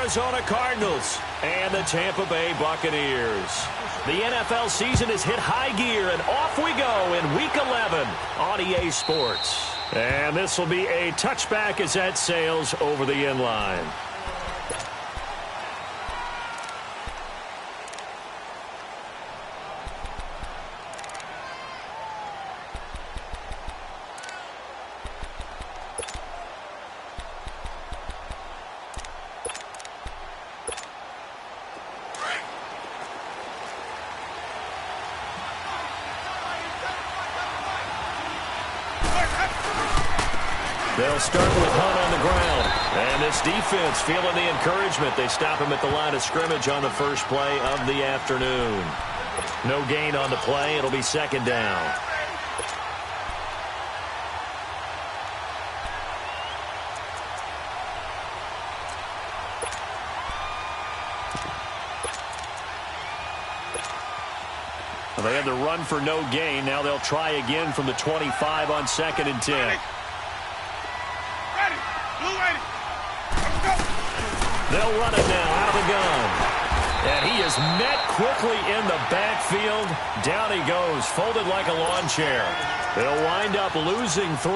Arizona Cardinals and the Tampa Bay Buccaneers. The NFL season has hit high gear, and off we go in Week 11 on EA Sports. And this will be a touchback as that sails over the end line. They'll start with Hunt on the ground. And this defense feeling the encouragement. They stop him at the line of scrimmage on the first play of the afternoon. No gain on the play. It'll be second down. They had the run for no gain. Now they'll try again from the 25 on 2nd and 10. They'll run it now out of the gun. And he is met quickly in the backfield. Down he goes, folded like a lawn chair. They'll wind up losing 3.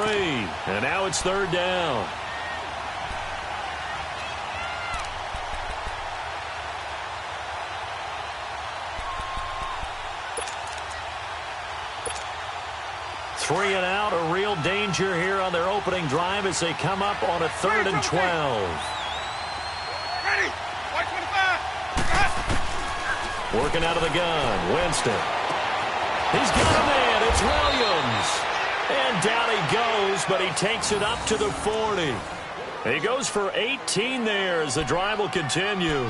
And now it's 3rd down. Three and out, a real danger here on their opening drive as they come up on a 3rd and 12. Working out of the gun, Winston. He's got a man, it's Williams. And down he goes, but he takes it up to the 40. He goes for 18 there as the drive will continue.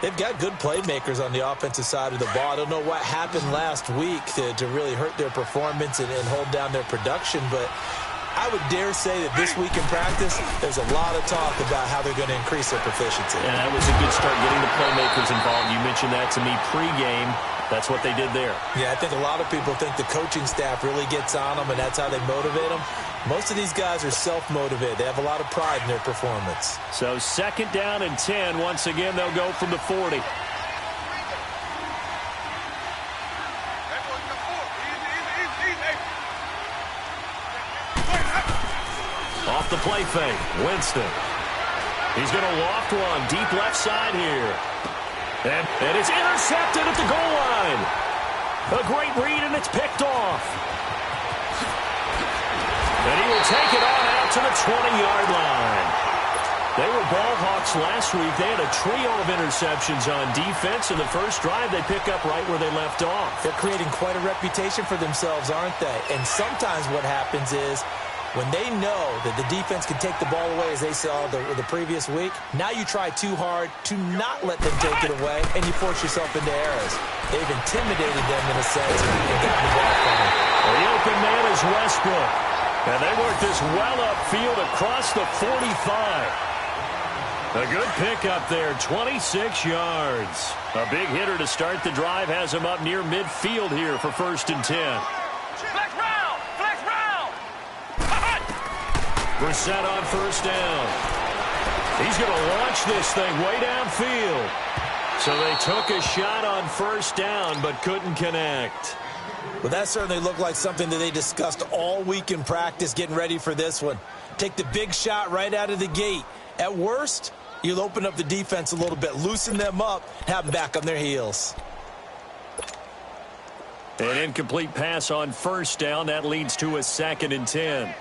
They've got good playmakers on the offensive side of the ball. I don't know what happened last week to really hurt their performance and hold down their production, but I would dare say that this week in practice, there's a lot of talk about how they're going to increase their proficiency. Yeah, that was a good start getting the playmakers involved. You mentioned that to me pregame. That's what they did there. Yeah, I think a lot of people think the coaching staff really gets on them, and that's how they motivate them. Most of these guys are self-motivated. They have a lot of pride in their performance. So 2nd down and 10. Once again, they'll go from the 40. Off the play fake, Winston. He's going to loft one deep left side here. And it's intercepted at the goal line. A great read, and it's picked off. And he will take it on out to the 20-yard line. They were ball hawks last week. They had a trio of interceptions on defense. In the first drive, they pick up right where they left off. They're creating quite a reputation for themselves, aren't they? And sometimes what happens is, when they know that the defense can take the ball away, as they saw the previous week, now you try too hard to not let them take it away, and you force yourself into errors. They've intimidated them in a sense and gotten the ball from them. The open man is Westbrook. And they work this well upfield across the 45. A good pickup there, 26 yards. A big hitter to start the drive has him up near midfield here for 1st and 10. Brissett on 1st down. He's going to launch this thing way downfield. So they took a shot on 1st down but couldn't connect. Well, that certainly looked like something that they discussed all week in practice getting ready for this one. Take the big shot right out of the gate. At worst, you'll open up the defense a little bit, loosen them up, have them back on their heels. An incomplete pass on 1st down. That leads to a 2nd and 10.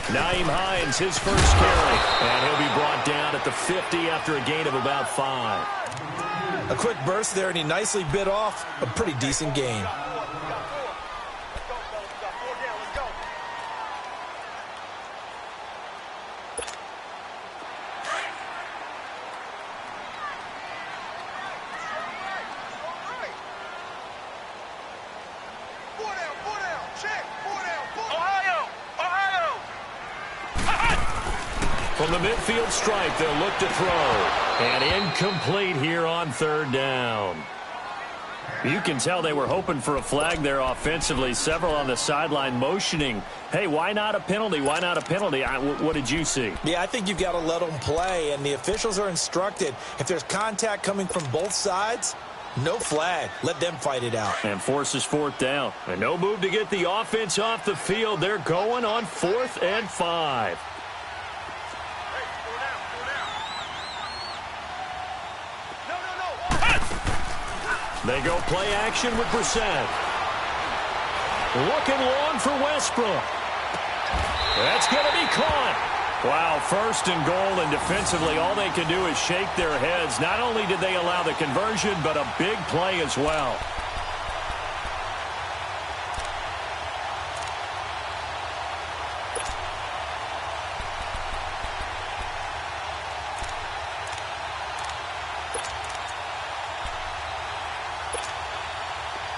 Nyheim Hines, his first carry. And he'll be brought down at the 50 after a gain of about 5. A quick burst there, and he nicely bit off a pretty decent gain. From the midfield stripe, they'll look to throw. And incomplete here on 3rd down. You can tell they were hoping for a flag there offensively. Several on the sideline motioning, hey, why not a penalty? Why not a penalty? What did you see? Yeah, I think you've got to let them play, and the officials are instructed. If there's contact coming from both sides, no flag. Let them fight it out. And forces fourth down. And no move to get the offense off the field. They're going on 4th and 5. They go play action with Brissett. Looking long for Westbrook. That's going to be caught. Wow, 1st and goal, and defensively all they can do is shake their heads. Not only did they allow the conversion, but a big play as well.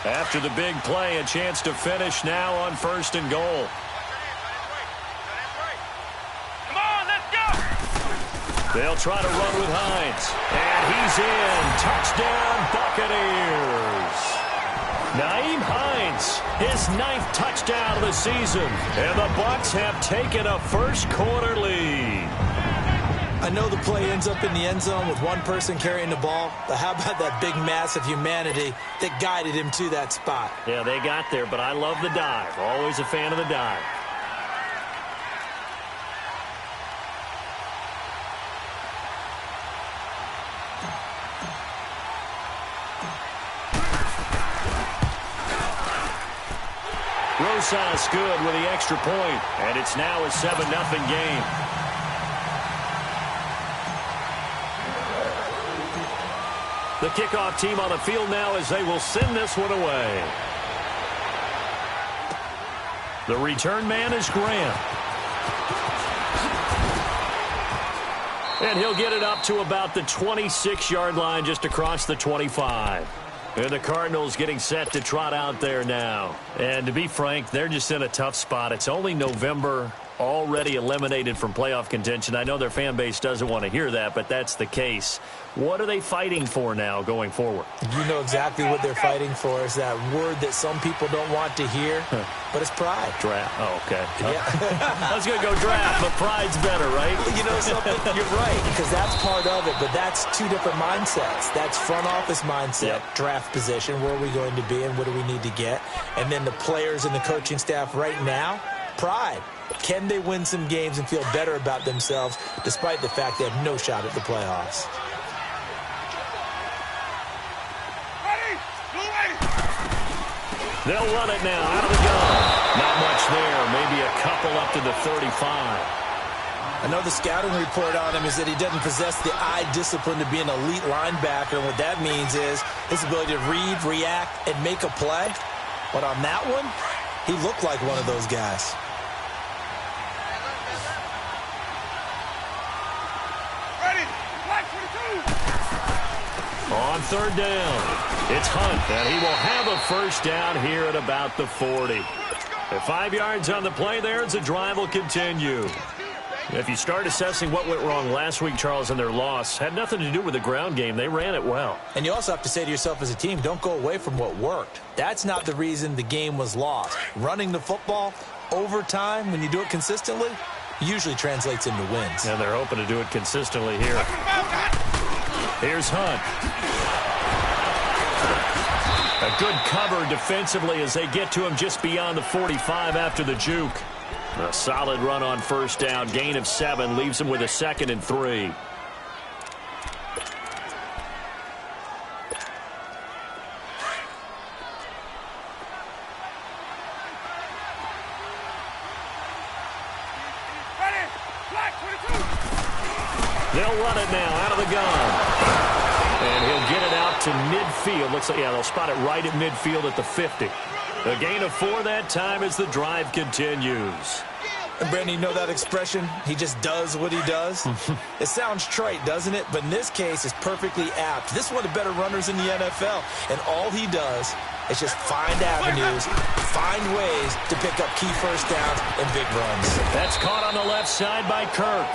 After the big play, a chance to finish now on 1st and goal. Come on, let's go! They'll try to run with Hines. And he's in. Touchdown, Buccaneers. Nyheim Hines, his 9th touchdown of the season. And the Bucs have taken a first-quarter lead. I know the play ends up in the end zone with one person carrying the ball, but how about that big mass of humanity that guided him to that spot? Yeah, they got there, but I love the dive. Always a fan of the dive. Rosas good with the extra point, and it's now a 7-0 game. The kickoff team on the field now as they will send this one away. The return man is Graham. And he'll get it up to about the 26-yard line, just across the 25. And the Cardinals getting set to trot out there now. And to be frank, they're just in a tough spot. It's only November, already eliminated from playoff contention. I know their fan base doesn't want to hear that, but that's the case. What are they fighting for now going forward? You know exactly what they're fighting for. Is that word that some people don't want to hear, but it's pride. Draft. Oh, okay. Yeah. I was going to go draft, but pride's better, right? You know something? You're right, because that's part of it, but that's two different mindsets. That's front office mindset, draft position, where are we going to be and what do we need to get? And then the players and the coaching staff right now, pride. Can they win some games and feel better about themselves despite the fact they have no shot at the playoffs? They'll run it now out of the gun. Not much there. Maybe a couple up to the 35. I know the scouting report on him is that he doesn't possess the eye discipline to be an elite linebacker. And what that means is his ability to read, react, and make a play. But on that one, he looked like one of those guys. On 3rd down, it's Hunt, and he will have a first down here at about the 40. At 5 yards on the play there, as the drive will continue. If you start assessing what went wrong last week, Charles, in their loss, had nothing to do with the ground game. They ran it well. And you also have to say to yourself as a team, don't go away from what worked. That's not the reason the game was lost. Running the football over time, when you do it consistently, usually translates into wins. And they're hoping to do it consistently here. Here's Hunt. A good cover defensively as they get to him just beyond the 45 after the juke. A solid run on first down. Gain of 7 leaves him with a 2nd and 3. They'll run it now out of the gun. And he'll get it out to midfield. Looks like, yeah, they'll spot it right at midfield at the 50. A gain of 4 that time as the drive continues. And Brandon, you know that expression? He just does what he does? It sounds trite, doesn't it? But in this case, it's perfectly apt. This is one of the better runners in the NFL. And all he does is just find avenues, find ways to pick up key first downs and big runs. That's caught on the left side by Kirk.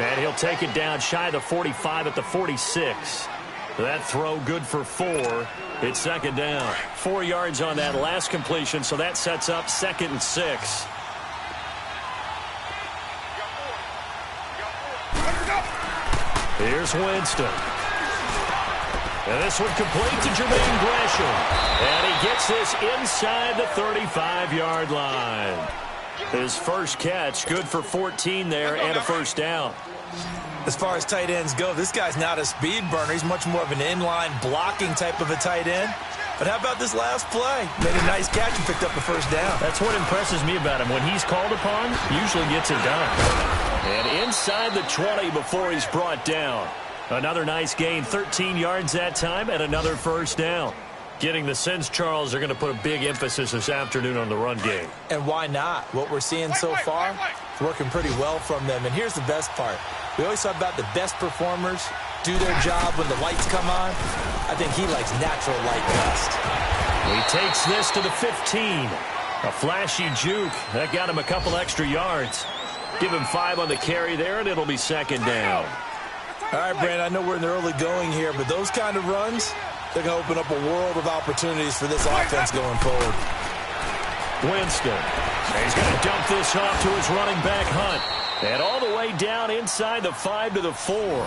And he'll take it down shy of the 45 at the 46. That throw good for 4. It's second down. 4 yards on that last completion, so that sets up 2nd and 6. Here's Winston. And this one complete to Jermaine Gresham. And he gets this inside the 35-yard line. His first catch, good for 14 there and a first down. As far as tight ends go, this guy's not a speed burner. He's much more of an inline blocking type of a tight end. But how about this last play? Made a nice catch and picked up a first down. That's what impresses me about him. When he's called upon, usually gets it done. And inside the 20 before he's brought down. Another nice gain, 13 yards that time, and another first down. Getting the sense, Charles, are going to put a big emphasis this afternoon on the run game. And why not? What we're seeing so far is working pretty well from them. And here's the best part. We always talk about the best performers do their job when the lights come on. I think he likes natural light best. He takes this to the 15. A flashy juke. That got him a couple extra yards. Give him 5 on the carry there, and it'll be second down. All right, Brandon, I know we're in the early going here, but those kind of runs, they're going to open up a world of opportunities for this offense going forward. Winston. He's going to dump this off to his running back, Hunt. And all the way down inside the 5 to the 4.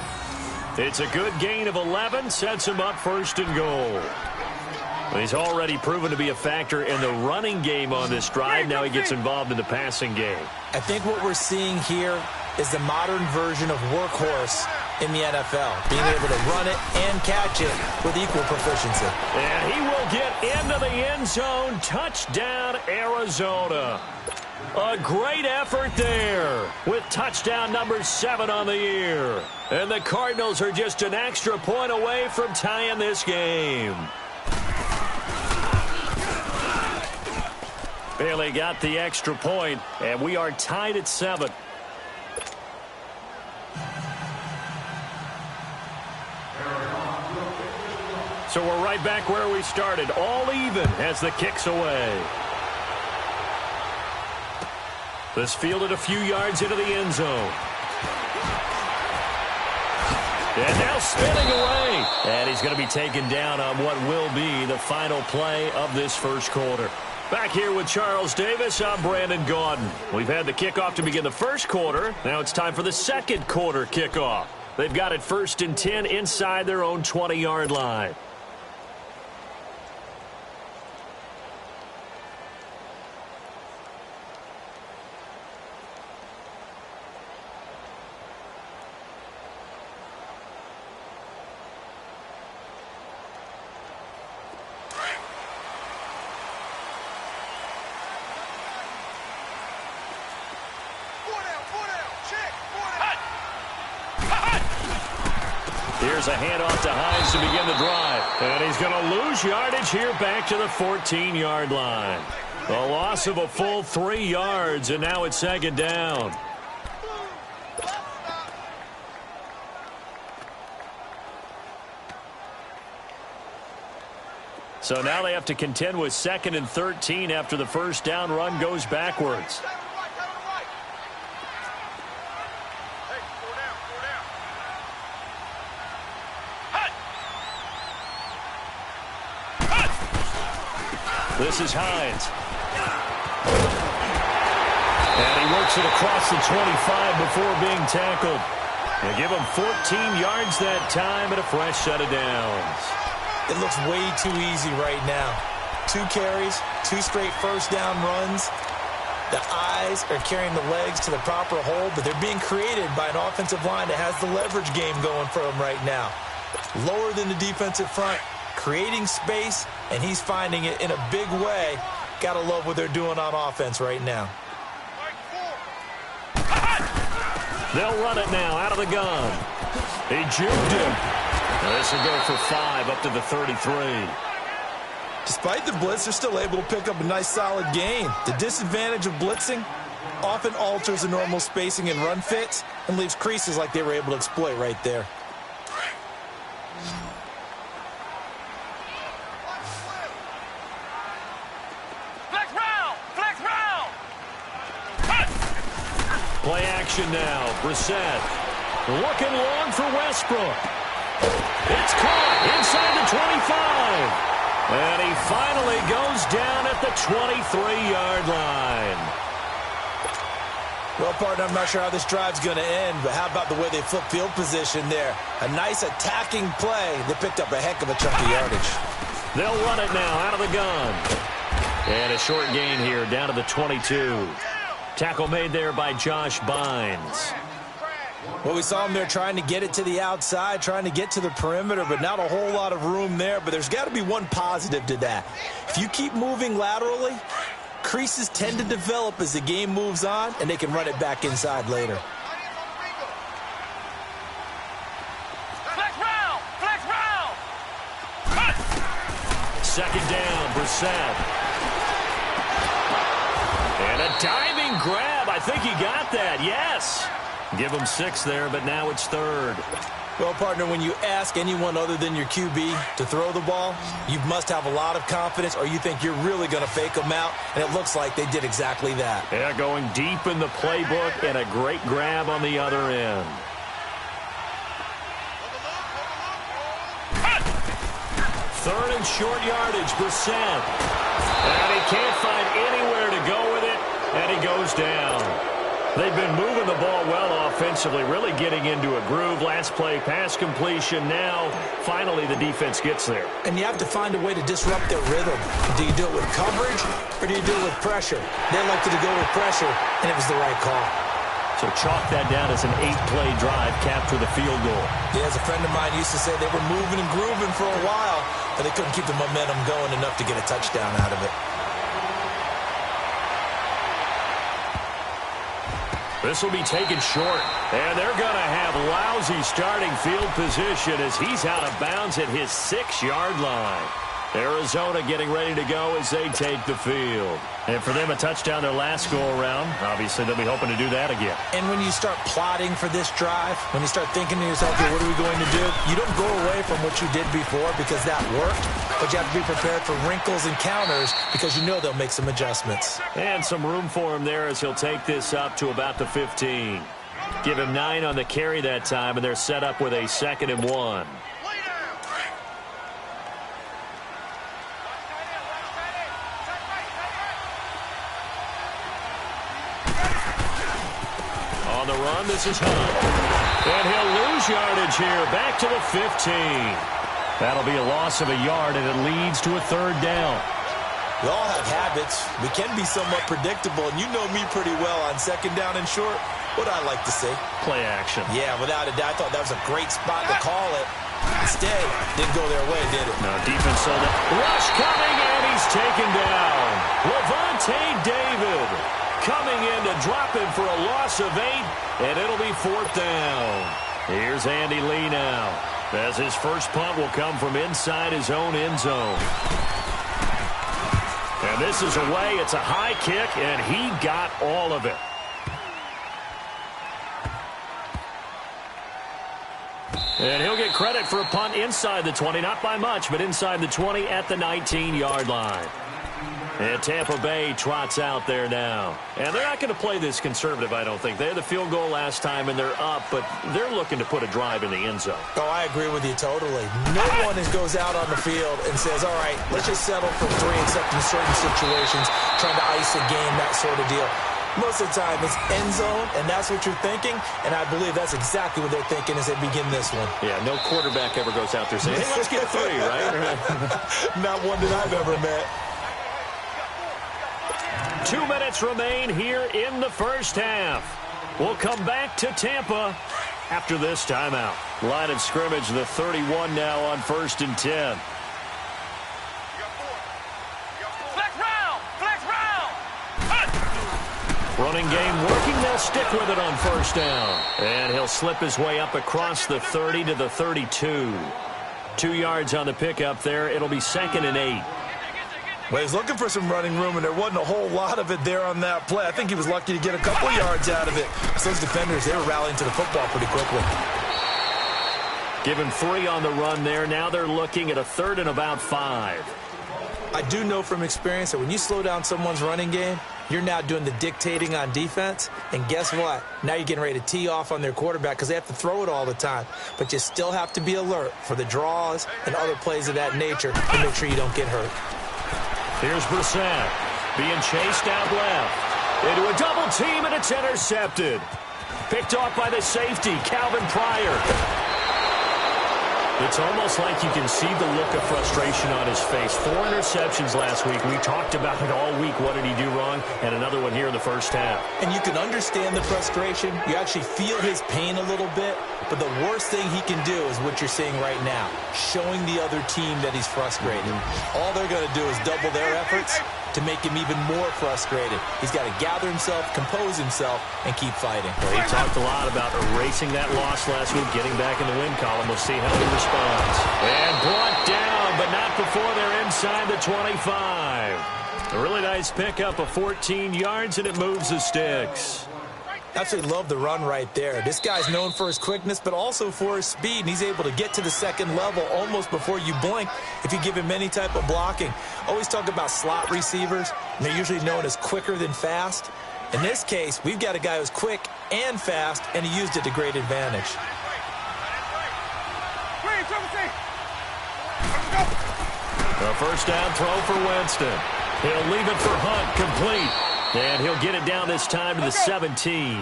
It's a good gain of 11, sets him up 1st and goal. He's already proven to be a factor in the running game on this drive. Now he gets involved in the passing game. I think what we're seeing here is the modern version of workhorse in the NFL, being able to run it and catch it with equal proficiency. And he will get into the end zone. Touchdown, Arizona. A great effort there with touchdown number 7 on the year. And the Cardinals are just an extra point away from tying this game. Bailey got the extra point, and we are tied at 7. So we're right back where we started, all even as the kick's away. This fielded a few yards into the end zone. And now spinning away. And he's going to be taken down on what will be the final play of this first quarter. Back here with Charles Davis, I'm Brandon Gaudin. We've had the kickoff to begin the first quarter. Now it's time for the second quarter kickoff. They've got it 1st and 10 inside their own 20-yard line. Here's a handoff to Hines to begin the drive. And he's going to lose yardage here back to the 14-yard line. A loss of a full 3 yards, and now it's second down. So now they have to contend with 2nd and 13 after the first down run goes backwards. This is Hines. And he works it across the 25 before being tackled. They give him 14 yards that time and a fresh set of downs. It looks way too easy right now. 2 carries, 2 straight first down runs. The eyes are carrying the legs to the proper hole, but they're being created by an offensive line that has the leverage game going for them right now. Lower than the defensive front, creating space, and he's finding it in a big way. Gotta love what they're doing on offense right now. They'll run it now out of the gun. He juked him. This will go for 5 up to the 33. Despite the blitz, they're still able to pick up a nice solid gain. The disadvantage of blitzing often alters the normal spacing and run fits and leaves creases like they were able to exploit right there. Play action now. Brissett looking long for Westbrook. It's caught inside the 25. And he finally goes down at the 23-yard line. Well, partner, I'm not sure how this drive's going to end, but how about the way they flip field position there? A nice attacking play. They picked up a heck of a chunk of yardage. They'll run it now out of the gun. And a short gain here down to the 22. Tackle made there by Josh Bynes. Well, we saw him there trying to get it to the outside, trying to get to the perimeter, but not a whole lot of room there. But there's got to be one positive to that. If you keep moving laterally, creases tend to develop as the game moves on, and they can run it back inside later. Flex round! Flex round! Second down, Brissett. And a diving grab. I think he got that, yes. Give him 6 there, but now it's third. Well, partner, when you ask anyone other than your QB to throw the ball, you must have a lot of confidence, or you think you're really going to fake them out, and it looks like they did exactly that. Yeah, going deep in the playbook and a great grab on the other end. Third and short yardage, Brissett. And he can't find anywhere to go with it, and he goes down. They've been moving the ball well offensively, really getting into a groove. Last play, pass completion. Now, finally, the defense gets there. And you have to find a way to disrupt their rhythm. Do you do it with coverage, or do you do it with pressure? They elected to go with pressure, and it was the right call. So chalk that down as an 8-play drive, capped with a field goal. Yeah, as a friend of mine used to say, they were moving and grooving for a while, but they couldn't keep the momentum going enough to get a touchdown out of it. This will be taken short, and they're going to have lousy starting field position as he's out of bounds at his 6-yard line. Arizona getting ready to go as they take the field. And for them, a touchdown their last go-around. Obviously, they'll be hoping to do that again. And when you start plotting for this drive, when you start thinking to yourself, okay, what are we going to do? You don't go away from what you did before because that worked, but you have to be prepared for wrinkles and counters because you know they'll make some adjustmts. And some room for him there as he'll take this up to about the 15. Give him 9 on the carry that time, and they're set up with a 2nd and 1. On the run, this is Hunt. And he'll lose yardage here, back to the 15. That'll be a loss of a yard, and it leads to a 3rd down. We all have habits. We can be somewhat predictable, and you know me pretty well on 2nd down and short. What I like to see? Play action. Yeah, without a doubt. I thought that was a great spot to call it. Instead, didn't go their way, did it? No, defense sold it. Rush coming, and he's taken down. Levante David coming in to drop him for a loss of 8, and it'll be 4th down. Here's Andy Lee now, as his first punt will come from inside his own end zone. And this is away. It's a high kick, and he got all of it. And he'll get credit for a punt inside the 20, not by much, but inside the 20 at the 19-yard line. And Tampa Bay trots out there now. And they're not going to play this conservative, I don't think. They had the field goal last time, and they're up, but they're looking to put a drive in the end zone. Oh, I agree with you totally. No one goes out on the field and says, all right, let's just settle for 3 except in certain situations, trying to ice a game, that sort of deal. Most of the time, it's end zone, and that's what you're thinking, and I believe that's exactly what they're thinking as they begin this one. Yeah, no quarterback ever goes out there saying, hey, let's get 3, right? Not one that I've ever met. 2 minutes remain here in the first half. We'll come back to Tampa after this timeout. Line of scrimmage, the 31 now on 1st and 10. Flex round! Flex round! Running game working. They'll stick with it on 1st down. And he'll slip his way up across the 30 to the 32. 2 yards on the pickup there. It'll be 2nd and 8. Well, he's looking for some running room, and there wasn't a whole lot of it there on that play. I think he was lucky to get a couple yards out of it. So those defenders, they were rallying to the football pretty quickly. Give him 3 on the run there. Now they're looking at a 3rd and about 5. I do know from experience that when you slow down someone's running game, you're now doing the dictating on defense. And guess what? Now you're getting ready to tee off on their quarterback because they have to throw it all the time. But you still have to be alert for the draws and other plays of that nature to make sure you don't get hurt. Here's Brissett being chased out left. Into a double team, and it's intercepted. Picked off by the safety, Calvin Pryor. It's almost like you can see the look of frustration on his face. 4 interceptions last week. We talked about it all week. What did he do wrong? And another one here in the first half. And you can understand the frustration. You actually feel his pain a little bit. But the worst thing he can do is what you're seeing right now, showing the other team that he's frustrated. All they're going to do is double their efforts to make him even more frustrated. He's got to gather himself, compose himself, and keep fighting. Well, he talked a lot about erasing that loss last week, getting back in the win column. We'll see how he responds. And brought down, but not before they're inside the 25. A really nice pickup of 14 yards, and it moves the sticks. Absolutely love the run right there. This guy's known for his quickness, but also for his speed. And he's able to get to the second level almost before you blink if you give him any type of blocking. Always talk about slot receivers, and they're usually known as quicker than fast. In this case, we've got a guy who's quick and fast, and he used it to great advantage. A first down throw for Winston. He'll leave it for Hunt, complete. And he'll get it down this time to the 17.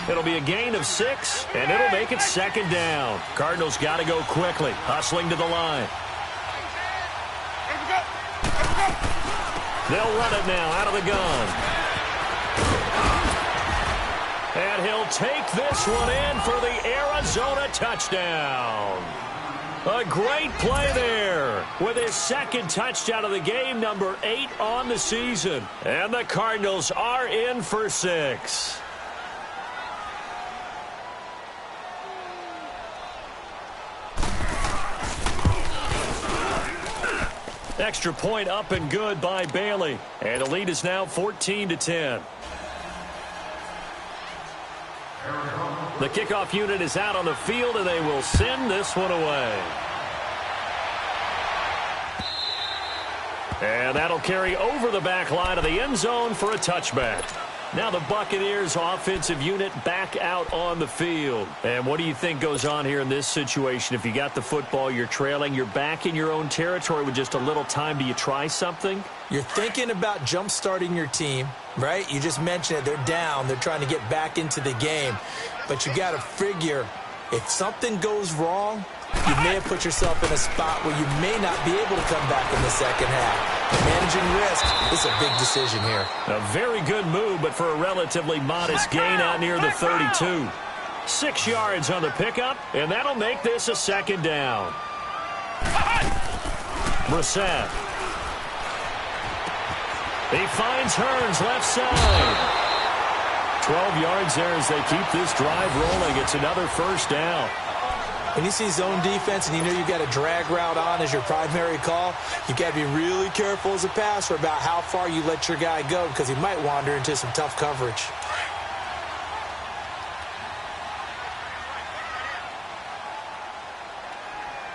It'll be a gain of 6, and it'll make it second down. Cardinals got to go quickly, hustling to the line. They'll run it now out of the gun. And he'll take this one in for the Arizona touchdown. A great play there with his second touchdown of the game, number 8 on the season. And the Cardinals are in for 6. Extra point up and good by Bailey. And the lead is now 14-10. The kickoff unit is out on the field, and they will send this one away. And that'll carry over the back line of the end zone for a touchback. Now the Buccaneers offensive unit back out on the field. And what do you think goes on here in this situation? If you got the football, you're trailing, you're back in your own territory with just a little time. Do you try something? You're thinking about jump-starting your team, right? You just mentioned it. They're down. They're trying to get back into the game. But you got to figure, if something goes wrong, you may have put yourself in a spot where you may not be able to come back in the second half. Managing risk is a big decision here. A very good move, but for a relatively modest gain out near the 32. 6 yards on the pickup, and that'll make this a second down. Brissett. He finds Hearns left side. 12 yards there as they keep this drive rolling. It's another first down. When you see zone defense and you know you've got a drag route on as your primary call, you've got to be really careful as a passer about how far you let your guy go because he might wander into some tough coverage.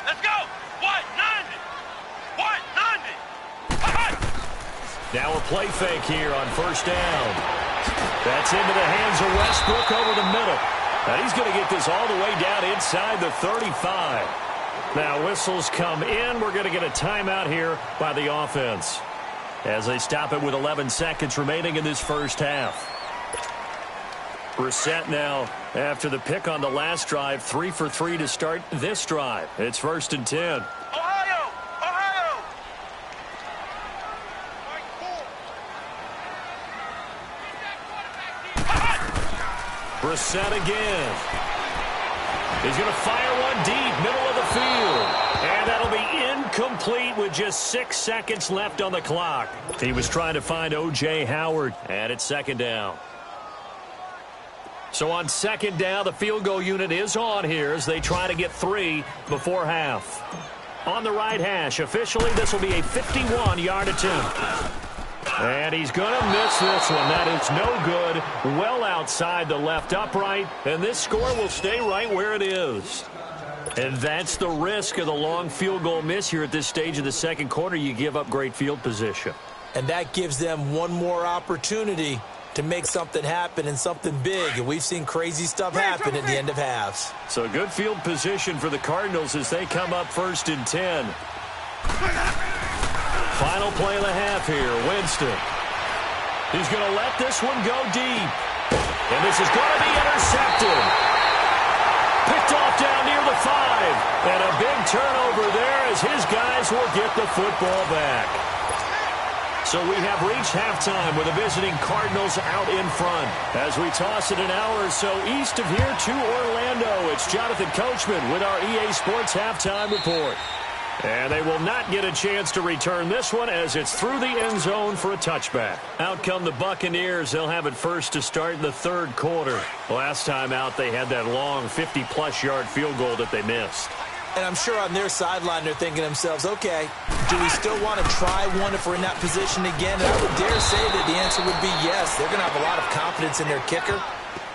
Let's go! What? 90! What? 90! Now a play fake here on first down. That's into the hands of Westbrook over the middle. And he's going to get this all the way down inside the 35. Now whistles come in. We're going to get a timeout here by the offense as they stop it with 11 seconds remaining in this first half. Brissett now after the pick on the last drive, 3 for 3 to start this drive. It's 1st and 10. Ohio! Ohio! Brissett again. He's going to fire one deep, middle of the field. And that'll be incomplete with just 6 seconds left on the clock. He was trying to find O.J. Howard, and it's second down. So on second down, the field goal unit is on here as they try to get 3 before half. On the right hash, officially this will be a 51-yard attempt. And he's going to miss this one. That is no good. Well outside the left upright. And this score will stay right where it is. And that's the risk of the long field goal miss here at this stage of the second quarter. You give up great field position. And that gives them one more opportunity to make something happen and something big. And we've seen crazy stuff happen at the end of halves. So good field position for the Cardinals as they come up 1st and 10. Final play of the half here. Winston. He's going to let this one go deep. And this is going to be intercepted. Picked off down near the 5. And a big turnover there as his guys will get the football back. So we have reached halftime with the visiting Cardinals out in front. As we toss it an hour or so east of here to Orlando, it's Jonathan Coachman with our EA Sports Halftime Report. And they will not get a chance to return this one as it's through the end zone for a touchback. Out come the Buccaneers. They'll have it first to start in the third quarter. Last time out, they had that long 50-plus yard field goal that they missed. And I'm sure on their sideline they're thinking to themselves, okay, do we still want to try one if we're in that position again? And I would dare say that the answer would be yes. They're going to have a lot of confidence in their kicker.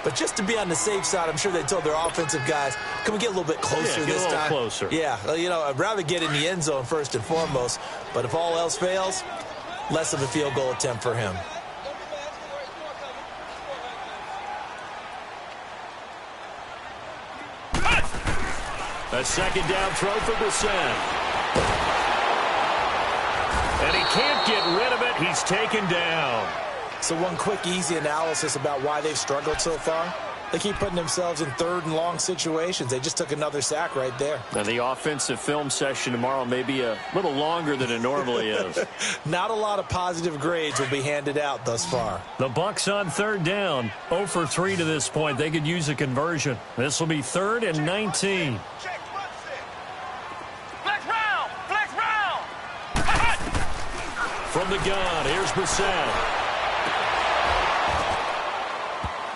But just to be on the safe side, I'm sure they told their offensive guys, can we get a little bit closer this time? Closer. Yeah, you know, I'd rather get in the end zone first and foremost. But if all else fails, less of a field goal attempt for him. A second down throw for Brissett. And he can't get rid of it. He's taken down. So one quick, easy analysis about why they've struggled so far. They keep putting themselves in third and long situations. They just took another sack right there. And the offensive film session tomorrow may be a little longer than it normally is. Not a lot of positive grades will be handed out thus far. The Bucs on third down. 0 for 3 to this point. They could use a conversion. This will be 3rd and 19. From the gun, here's Brissett.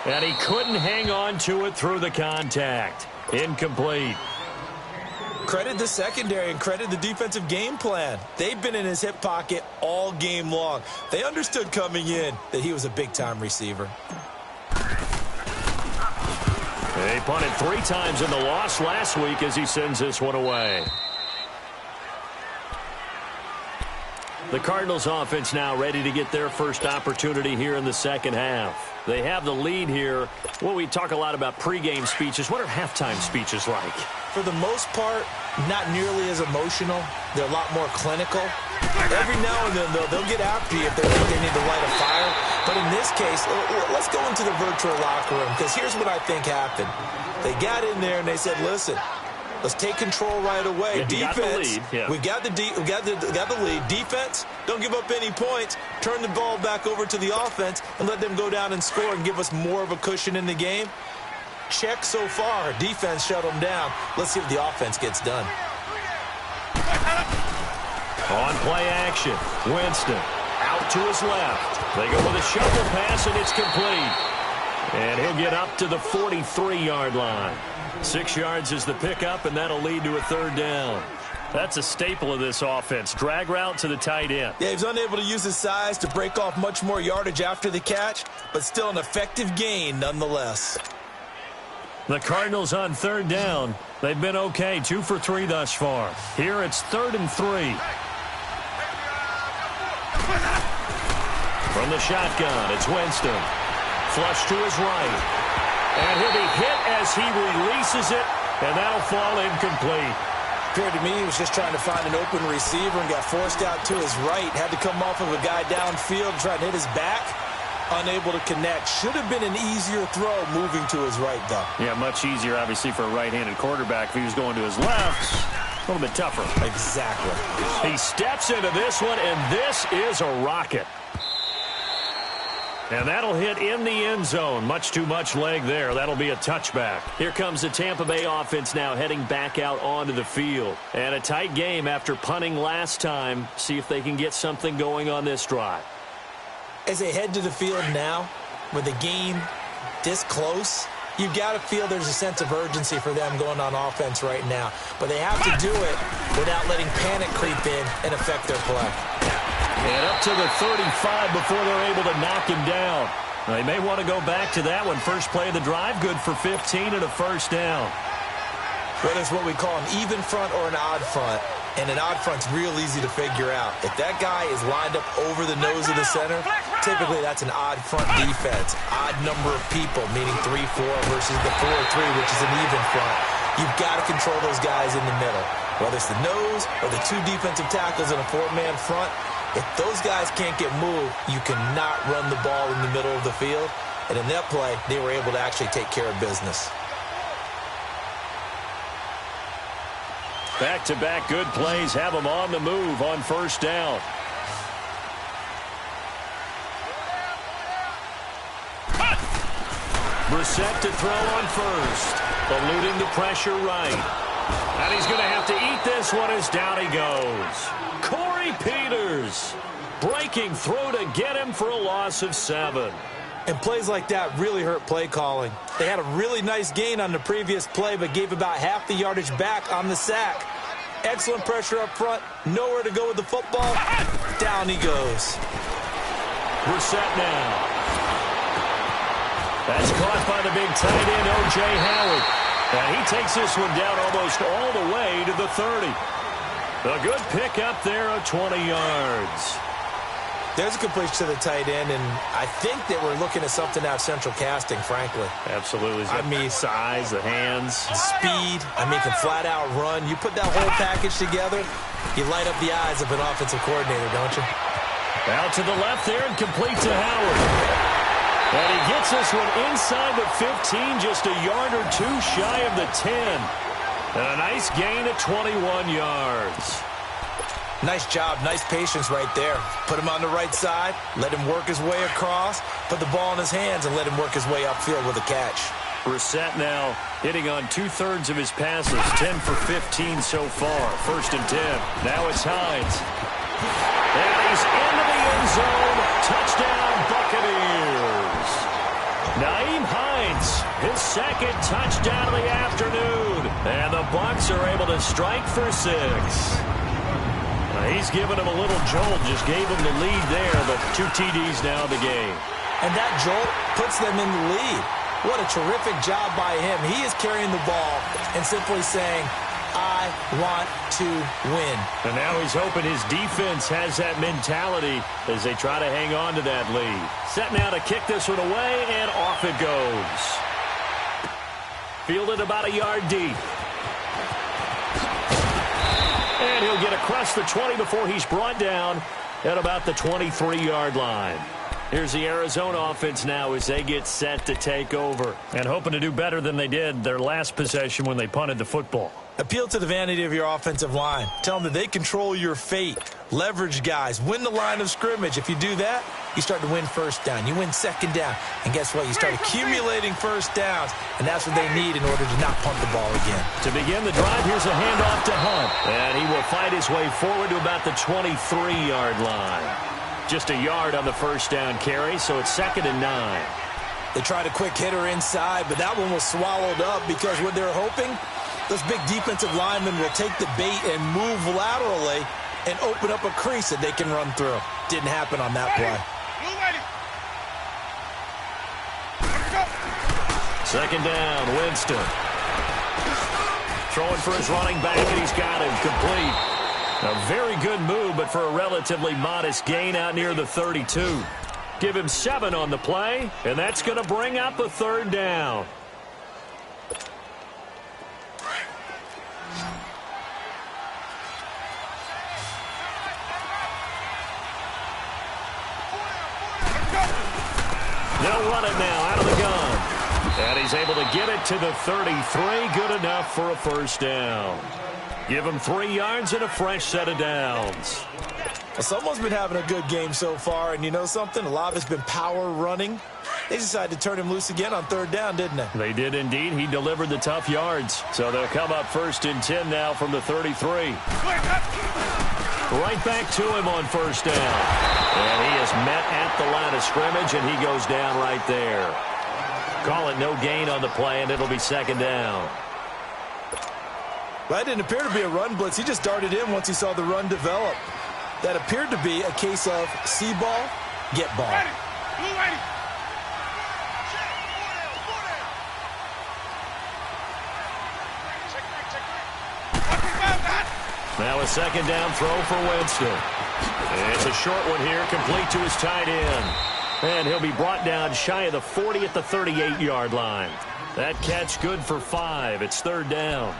And he couldn't hang on to it through the contact. Incomplete. Credit the secondary and credit the defensive game plan. They've been in his hip pocket all game long. They understood coming in that he was a big-time receiver. They punted 3 times in the loss last week as he sends this one away. The Cardinals offense now ready to get their first opportunity here in the second half. They have the lead here. Well, we talk a lot about pregame speeches. What are halftime speeches like? For the most part, not nearly as emotional. They're a lot more clinical. Every now and then, they'll get after you if they think they need to light a fire. But in this case, let's go into the virtual locker room, because here's what I think happened. They got in there and they said, listen, let's take control right away. Yeah, defense, we got the lead. Defense, don't give up any points. Turn the ball back over to the offense and let them go down and score and give us more of a cushion in the game. Check so far. Defense shut them down. Let's see if the offense gets done. On play action, Winston out to his left. They go with a shovel pass, and it's complete. And he'll get up to the 43-yard line. 6 yards is the pickup, and that'll lead to a third down. That's a staple of this offense. Drag route to the tight end. Yeah, he's unable to use his size to break off much more yardage after the catch, but still an effective gain nonetheless. The Cardinals on third down. They've been okay, 2 for 3 thus far. Here it's 3rd and 3. From the shotgun, it's Winston. Flush to his right. And he'll be hit as he releases it, and that'll fall incomplete. Appeared to me he was just trying to find an open receiver and got forced out to his right. Had to come off of a guy downfield and try to hit his back. Unable to connect. Should have been an easier throw moving to his right, though. Yeah, much easier, obviously, for a right-handed quarterback. If he was going to his left, a little bit tougher. Exactly. He steps into this one, and this is a rocket. And that'll hit in the end zone. Much too much leg there. That'll be a touchback. Here comes the Tampa Bay offense now heading back out onto the field. And a tight game after punting last time. See if they can get something going on this drive. As they head to the field now, with the game this close, you've got to feel there's a sense of urgency for them going on offense right now. But they have to do it without letting panic creep in and affect their play. And up to the 35 before they're able to knock him down. They may want to go back to that one. First play of the drive, good for 15 and a first down. Whether it's what we call an even front or an odd front, and an odd front's real easy to figure out. If that guy is lined up over the nose of the center, typically that's an odd front defense. Odd number of people, meaning 3-4 versus the 4-3, which is an even front. You've got to control those guys in the middle. Whether it's the nose or the two defensive tackles in a four-man front, if those guys can't get moved, you cannot run the ball in the middle of the field. And in that play, they were able to actually take care of business. Back-to-back good plays have them on the move on first down. Brissett to throw on first. Eluding the pressure right. And he's going to have to eat this one as down he goes. Corey Peters breaking through to get him for a loss of 7. And plays like that really hurt play calling. They had a really nice gain on the previous play, but gave about half the yardage back on the sack. Excellent pressure up front. Nowhere to go with the football. Down he goes. Brissett now. That's caught by the big tight end, O.J. Howard. And he takes this one down almost all the way to the 30. A good pick up there of 20 yards. There's a completion to the tight end, and I think that we're looking at something out of central casting, frankly. Absolutely. I mean, size, the hands. The speed. I mean, can flat out run. You put that whole package together, you light up the eyes of an offensive coordinator, don't you? Out to the left there and complete to Howard. And he gets this one inside the 15, just a yard or two shy of the 10. And a nice gain of 21 yards. Nice job, nice patience right there. Put him on the right side, let him work his way across, put the ball in his hands, and let him work his way upfield with a catch. Brissett now hitting on 2/3 of his passes, 10 for 15 so far. 1st and 10. Now it's Hines. And he's into the end zone. Touchdown, Buccaneers. Nyheim Hines, his second touchdown of the afternoon. And the Bucs are able to strike for 6. He's given him a little jolt, just gave him the lead there, but 2 TDs now in the game. And that jolt puts them in the lead. What a terrific job by him. He is carrying the ball and simply saying, I want to win. And now he's hoping his defense has that mentality as they try to hang on to that lead. Set now to kick this one away, and off it goes. Fielded about a yard deep. And he'll get across the 20 before he's brought down at about the 23-yard line. Here's the Arizona offense now as they get set to take over and hoping to do better than they did their last possession when they punted the football. Appeal to the vanity of your offensive line. Tell them that they control your fate. Leverage guys. Win the line of scrimmage. If you do that, you start to win first down. You win second down. And guess what? You start accumulating first downs. And that's what they need in order to not punt the ball again. To begin the drive, here's a handoff to Hunt. And he will fight his way forward to about the 23-yard line. Just a yard on the first down carry, so it's 2nd and 9. They tried a quick hitter inside, but that one was swallowed up because what they're hoping, those big defensive linemen will take the bait and move laterally and open up a crease that they can run through. Didn't happen on that play. 2nd down, Winston. Throwing for his running back, and he's got him complete. A very good move, but for a relatively modest gain out near the 32. Give him 7 on the play, and that's going to bring up a 3rd down. They'll run it now out of the gun. And he's able to get it to the 33. Good enough for a first down. Give him 3 yards and a fresh set of downs. Well, someone's been having a good game so far, and you know something? A lot of it's been power running. They decided to turn him loose again on 3rd down, didn't they? They did indeed. He delivered the tough yards. So they'll come up 1st and 10 now from the 33. Right back to him on 1st down. And he is met at the line of scrimmage, and he goes down right there. Call it no gain on the play, and it'll be 2nd down. Well, that didn't appear to be a run blitz. He just darted in once he saw the run develop. That appeared to be a case of see ball, get ball. Now a second down throw for Winston. It's a short one here, complete to his tight end. And he'll be brought down shy of the 40 at the 38-yard line. That catch good for 5. It's third down.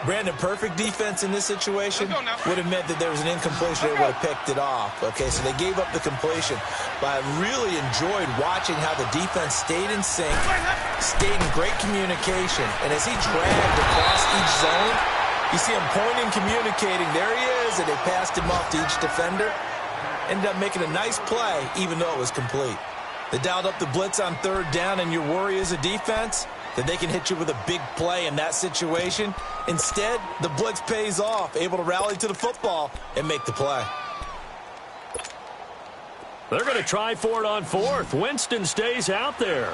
Brandon, perfect defense in this situation would have meant that there was an incompletion. They would have picked it off. Okay, so they gave up the completion. But I really enjoyed watching how the defense stayed in sync, stayed in great communication. And as he dragged across each zone, you see him pointing, communicating. There he is, and they passed him off to each defender. Ended up making a nice play, even though it was complete. They dialed up the blitz on third down, and your worry as a defense that they can hit you with a big play in that situation. Instead, the blitz pays off, able to rally to the football and make the play. They're going to try for it on fourth. Winston stays out there.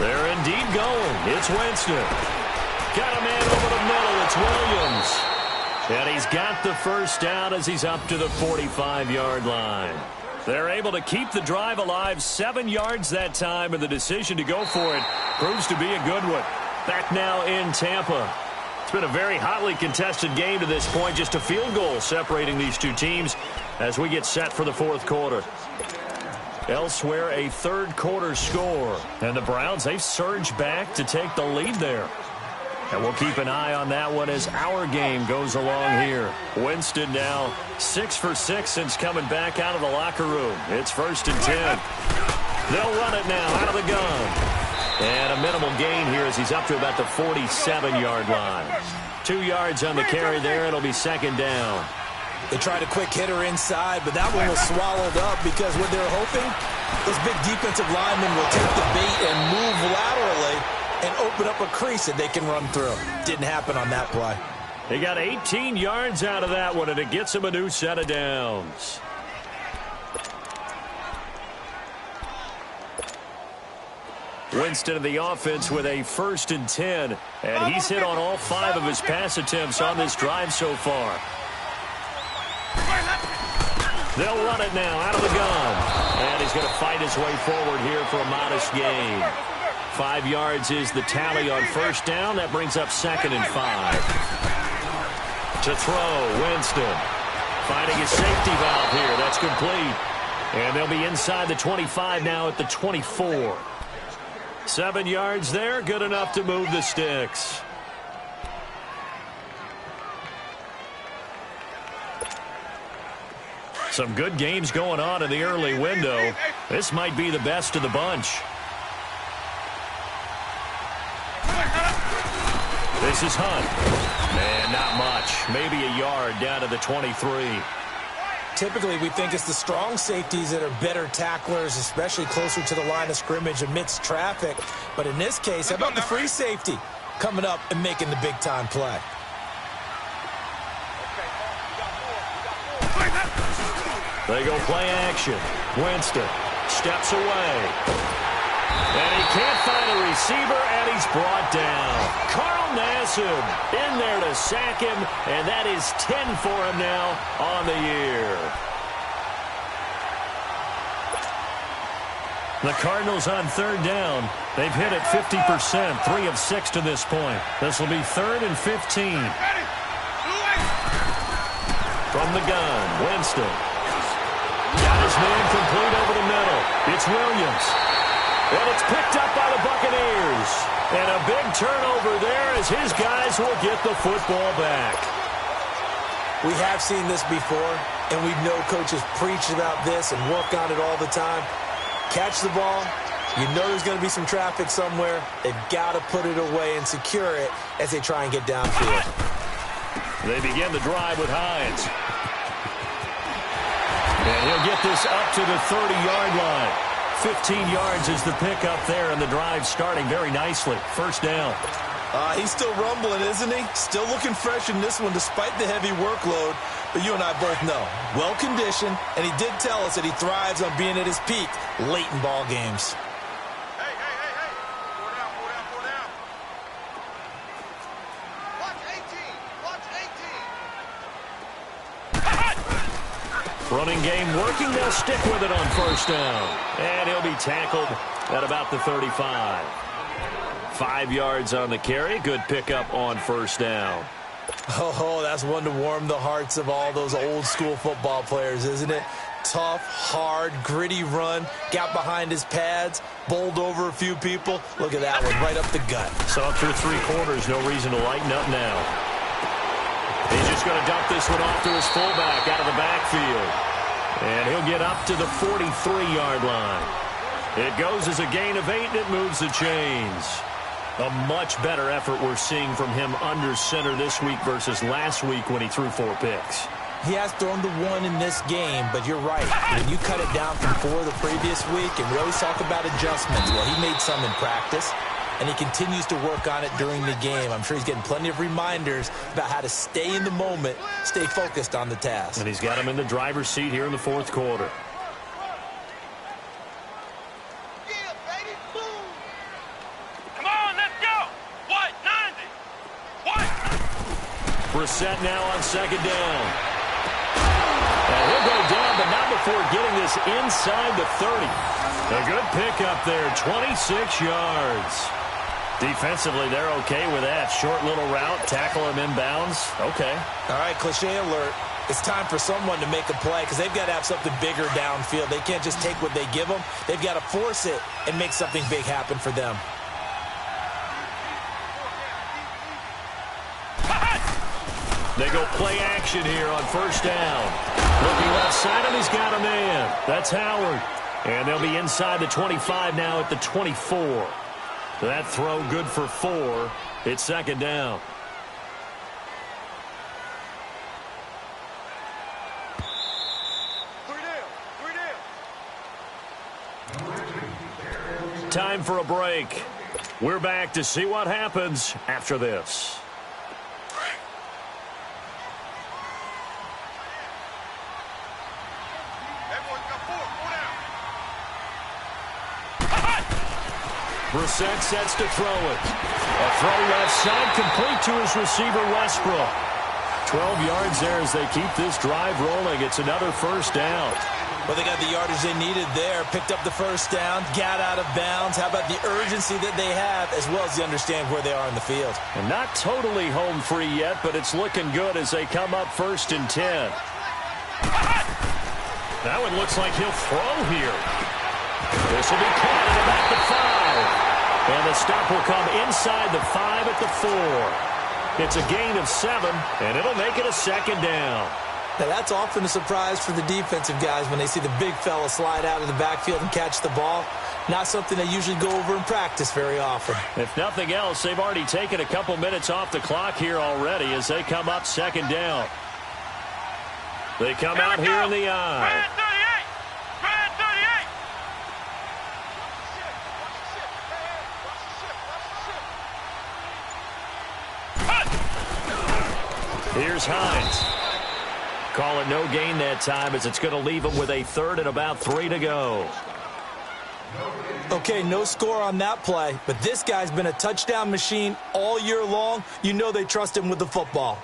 They're indeed going. It's Winston. Got a man over the middle. It's Williams. And he's got the first down as he's up to the 45-yard line. They're able to keep the drive alive, 7 yards that time, and the decision to go for it proves to be a good one. Back now in Tampa. It's been a very hotly contested game to this point, just a field goal separating these two teams as we get set for the fourth quarter. Elsewhere, a third quarter score, and the Browns, they've surged back to take the lead there. And we'll keep an eye on that one as our game goes along here. Winston now 6 for 6 since coming back out of the locker room. It's 1st and 10. They'll run it now out of the gun. And a minimal gain here as he's up to about the 47-yard line. 2 yards on the carry there. It'll be second down. They tried a quick hitter inside, but that one was swallowed up because what they're hoping, those big defensive linemen will take the bait and move laterally and open up a crease that they can run through. Didn't happen on that play. They got 18 yards out of that one, and it gets them a new set of downs. Winston of the offense with a 1st and 10, and he's hit on all 5 of his pass attempts on this drive so far. They'll run it now out of the gun, and he's going to fight his way forward here for a modest gain. 5 yards is the tally on first down. That brings up 2nd and 5. To throw, Winston. Finding his safety valve here. That's complete. And they'll be inside the 25 now at the 24. 7 yards there. Good enough to move the sticks. Some good games going on in the early window. This might be the best of the bunch. This is Hunt. And not much. Maybe a yard down to the 23. Typically, we think it's the strong safeties that are better tacklers, especially closer to the line of scrimmage amidst traffic. But in this case, how about the free safety coming up and making the big-time play? They go play action. Winston steps away. And he can't find a receiver, and he's brought down. Carl Nassib in there to sack him, and that is 10 for him now on the year. The Cardinals on third down. They've hit it 50%, 3 of 6 to this point. This will be 3rd and 15. From the gun, Winston. Got his man complete over the middle. It's Williams. And it's picked up by the Buccaneers. And a big turnover there as his guys will get the football back. We have seen this before, and we know coaches preach about this and work on it all the time. Catch the ball. You know there's going to be some traffic somewhere. They've got to put it away and secure it as they try and get downfield. They begin the drive with Hines. And he'll get this up to the 30-yard line. 15 yards is the pickup there, and the drive starting very nicely. First down. He's still rumbling, isn't he? Still looking fresh in this one despite the heavy workload. But you and I both know, well-conditioned, and he did tell us that he thrives on being at his peak late in ball games. Hey. Four down. Watch 18. Running game working. They'll stick with it on first down. And he'll be tackled at about the 35. 5 yards on the carry. Good pickup on first down. Oh, that's one to warm the hearts of all those old-school football players, isn't it? Tough, hard, gritty run, got behind his pads, bowled over a few people. Look at that one, right up the gut. So up through 3 quarters, no reason to lighten up now. He's just going to dump this one off to his fullback out of the backfield. And he'll get up to the 43-yard line. It goes as a gain of 8, and it moves the chains. A much better effort we're seeing from him under center this week versus last week when he threw 4 picks. He has thrown the 1 in this game, but you're right. When you cut it down from 4 the previous week, and we always talk about adjustments, well, he made some in practice, and he continues to work on it during the game. I'm sure he's getting plenty of reminders about how to stay in the moment, stay focused on the task. And he's got him in the driver's seat here in the 4th quarter. Brissett now on 2nd down. And he'll go down, but not before getting this inside the 30. A good pickup there, 26 yards. Defensively, they're okay with that. Short little route, tackle him inbounds. Okay. All right, cliche alert. It's time for someone to make a play because they've got to have something bigger downfield. They can't just take what they give them. They've got to force it and make something big happen for them. They go play action here on 1st down. Looking left side, and he's got a man. That's Howard. And they'll be inside the 25 now at the 24. That throw good for 4. It's 2nd down. Time for a break. We're back to see what happens after this. Brissett sets to throw it. A throw left side, complete to his receiver, Westbrook. 12 yards there as they keep this drive rolling. It's another 1st down. Well, they got the yardage they needed there. Picked up the 1st down, got out of bounds. How about the urgency that they have, as well as they understand where they are in the field? And not totally home free yet, but it's looking good as they come up 1st and 10. That one looks like he'll throw here. This will be caught at about the 5. And the stop will come inside the 5 at the 4. It's a gain of 7, and it'll make it a 2nd down. Now, that's often a surprise for the defensive guys when they see the big fella slide out of the backfield and catch the ball. Not something they usually go over in practice very often. If nothing else, they've already taken a couple minutes off the clock here already as they come up 2nd down. They come out here in the eye. Here's Hines. Call it no gain that time as it's going to leave him with a 3rd and about 3 to go. Okay, no score on that play, but this guy's been a touchdown machine all year long. You know they trust him with the football.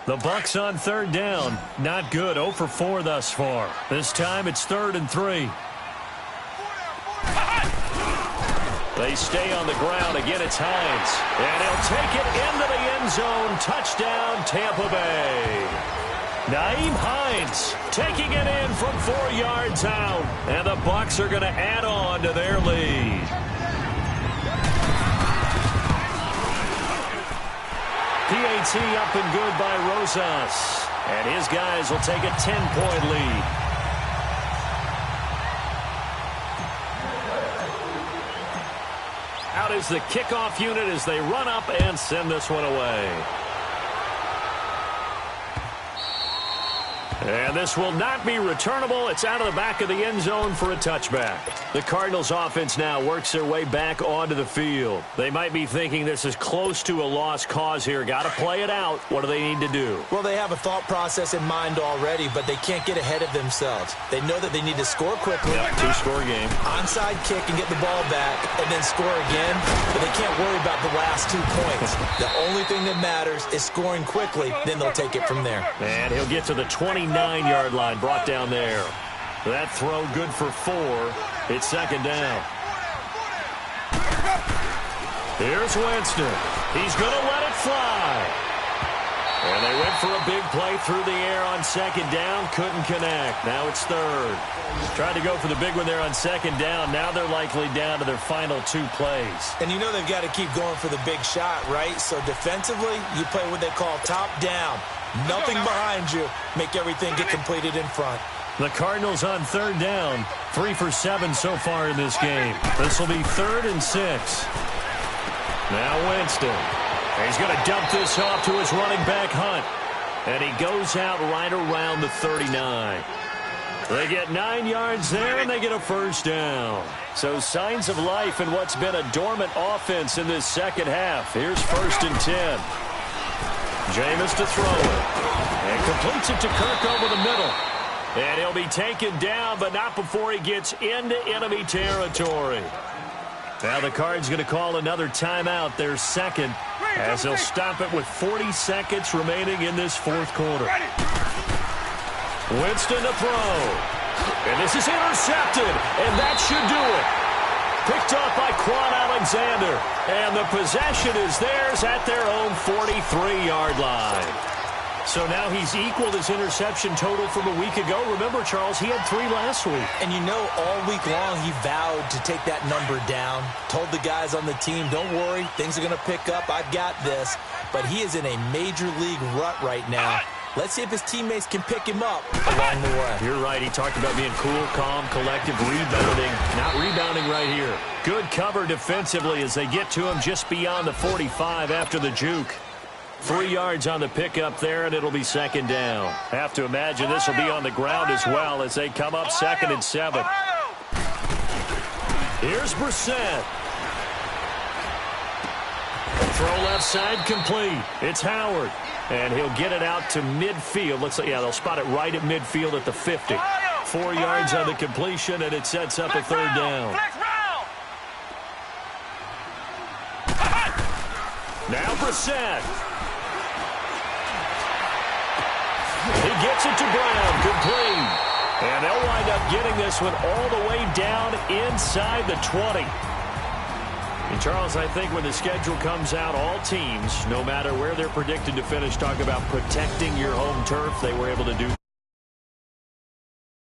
The Bucs on 3rd down. Not good. 0 for 4 thus far. This time it's 3rd and 3. They stay on the ground. Again, it's Hines. And he'll take it into the end zone. Touchdown, Tampa Bay. Nyheim Hines taking it in from 4 yards out. And the Bucs are going to add on to their lead. PAT up and good by Rosas. And his guys will take a 10-point lead. Out is the kickoff unit as they run up and send this one away. And this will not be returnable. It's out of the back of the end zone for a touchback. The Cardinals offense now works their way back onto the field. They might be thinking this is close to a lost cause here. Got to play it out. What do they need to do? Well, they have a thought process in mind already, but they can't get ahead of themselves. They know that they need to score quickly. Yep, 2-score game. Onside kick and get the ball back and then score again, but they can't worry about the last 2 points. The only thing that matters is scoring quickly, then they'll take it from there. And he'll get to the 29-yard line, brought down there. That throw good for 4. It's 2nd down. Here's Winston. He's going to let it fly. And they went for a big play through the air on second down. Couldn't connect. Now it's third. Tried to go for the big one there on second down. Now they're likely down to their final 2 plays. And you know they've got to keep going for the big shot, right? So defensively, you play what they call top down. Nothing behind you. Make everything get completed in front. The Cardinals on third down. 3 for 7 so far in this game. This will be 3rd and 6. Now Winston. He's going to dump this off to his running back, Hunt. And he goes out right around the 39. They get 9 yards there, and they get a first down. So signs of life in what's been a dormant offense in this second half. Here's 1st and 10. Jameis to throw it. And completes it to Kirk over the middle. And he'll be taken down, but not before he gets into enemy territory. Now the Cards going to call another timeout, their second, as they'll stop it with 40 seconds remaining in this 4th quarter. Winston to throw. And this is intercepted, and that should do it. Picked off by Quan Alexander. And the possession is theirs at their own 43-yard line. So now he's equaled his interception total from a week ago. Remember, Charles, he had 3 last week. And you know, all week long he vowed to take that number down. Told the guys on the team, don't worry, things are going to pick up. I've got this. But he is in a major league rut right now. Let's see if his teammates can pick him up along the way. You're right. He talked about being cool, calm, collective, rebounding. Not rebounding right here. Good cover defensively as they get to him just beyond the 45 after the juke. 3 yards on the pickup there, and it'll be 2nd down. Have to imagine this will be on the ground as well as they come up 2nd and 7. Here's Brissett. Throw left side complete. It's Howard. And he'll get it out to midfield. Looks like, yeah, they'll spot it right at midfield at the 50. 4 yards on the completion, and it sets up a 3rd down. Now Brissett. He gets it to Brown, complete. And they'll wind up getting this one all the way down inside the 20. And Charles, I think when the schedule comes out, all teams, no matter where they're predicted to finish, talk about protecting your home turf. They were able to do